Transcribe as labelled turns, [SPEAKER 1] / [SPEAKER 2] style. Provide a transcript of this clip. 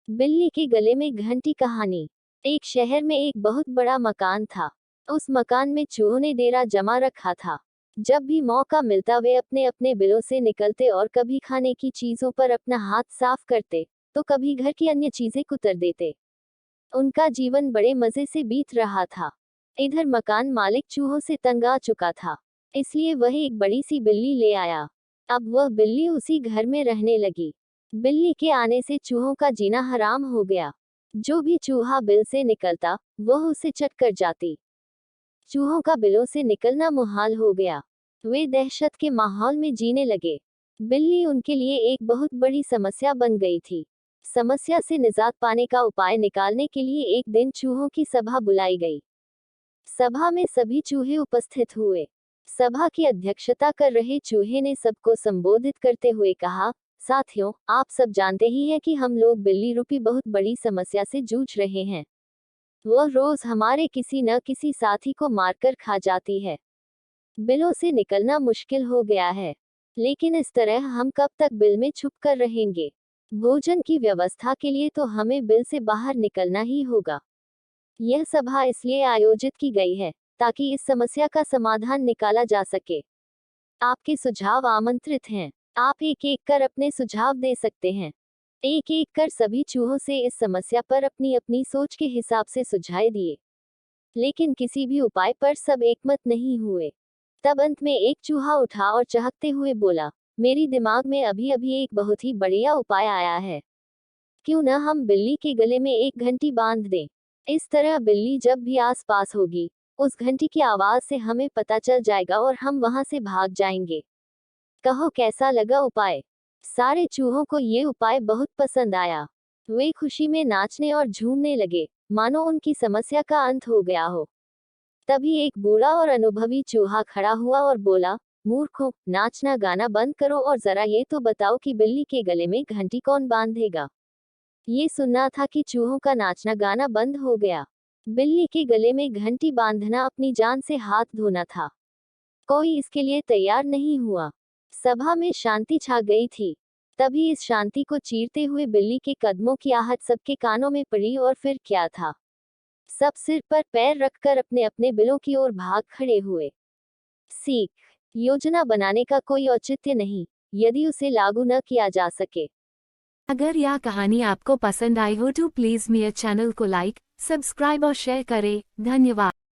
[SPEAKER 1] बिल्ली के गले में घंटी कहानी। एक शहर में एक बहुत बड़ा मकान था। उस मकान में चूहों ने डेरा जमा रखा था। जब भी मौका मिलता वे अपने अपने बिलों से निकलते और कभी खाने की चीजों पर अपना हाथ साफ करते, तो कभी घर की अन्य चीजें कुतर देते। उनका जीवन बड़े मजे से बीत रहा था। इधर मकान मालिक चूहों से तंग आ चुका था, इसलिए वह एक बड़ी सी बिल्ली ले आया। अब वह बिल्ली उसी घर में रहने लगी। बिल्ली के आने से चूहों का जीना हराम हो गया। जो भी चूहा बिल से निकलता, वह उसे चट कर जाती। चूहों का बिलों से निकलना मुहाल हो गया। वे दहशत के माहौल में जीने लगे। बिल्ली उनके लिए एक बहुत बड़ी समस्या बन गई थी। समस्या से निजात पाने का उपाय निकालने के लिए एक दिन चूहों की सभा बुलाई गई। सभा में सभी चूहे उपस्थित हुए। सभा की अध्यक्षता कर रहे चूहे ने सबको संबोधित करते हुए कहा, साथियों, आप सब जानते ही हैं कि हम लोग बिल्ली रूपी बहुत बड़ी समस्या से जूझ रहे हैं। वह रोज हमारे किसी न किसी साथी को मारकर खा जाती है। बिलों से निकलना मुश्किल हो गया है, लेकिन इस तरह हम कब तक बिल में छुप कर रहेंगे? भोजन की व्यवस्था के लिए तो हमें बिल से बाहर निकलना ही होगा। यह सभा इसलिए आयोजित की गई है ताकि इस समस्या का समाधान निकाला जा सके। आपके सुझाव आमंत्रित हैं। आप एक एक कर अपने सुझाव दे सकते हैं। एक एक कर सभी चूहों से इस समस्या पर अपनी अपनी सोच के हिसाब से सुझाव दिए, लेकिन किसी भी उपाय पर सब एकमत नहीं हुए। तब अंत में एक चूहा उठा और चहकते हुए बोला, मेरी दिमाग में अभी अभी एक बहुत ही बढ़िया उपाय आया है। क्यों न हम बिल्ली के गले में एक घंटी बांध दें। इस तरह बिल्ली जब भी आस पास होगी, उस घंटी की आवाज से हमें पता चल जाएगा और हम वहां से भाग जाएंगे। कहो कैसा लगा उपाय? सारे चूहों को ये उपाय बहुत पसंद आया। वे खुशी में नाचने और झूमने लगे, मानो उनकी समस्या का अंत हो गया हो। तभी एक बूढ़ा और अनुभवी चूहा खड़ा हुआ और बोला, मूर्खों, नाचना गाना बंद करो और जरा ये तो बताओ कि बिल्ली के गले में घंटी कौन बांधेगा। ये सुनना था कि चूहों का नाचना गाना बंद हो गया। बिल्ली के गले में घंटी बांधना अपनी जान से हाथ धोना था। कोई इसके लिए तैयार नहीं हुआ। सभा में शांति छा गई थी। तभी इस शांति को चीरते हुए बिल्ली के कदमों की आहट सबके कानों में पड़ी और फिर क्या था? सब सिर पर पैर रखकर अपने अपने बिलों की ओर भाग खड़े हुए। सीख, योजना बनाने का कोई औचित्य नहीं, यदि उसे लागू न किया जा सके।
[SPEAKER 2] अगर यह कहानी आपको पसंद आई हो तो प्लीज़ मेरे चैनल को लाइक, सब्सक्राइब और शेयर करें। धन्यवाद।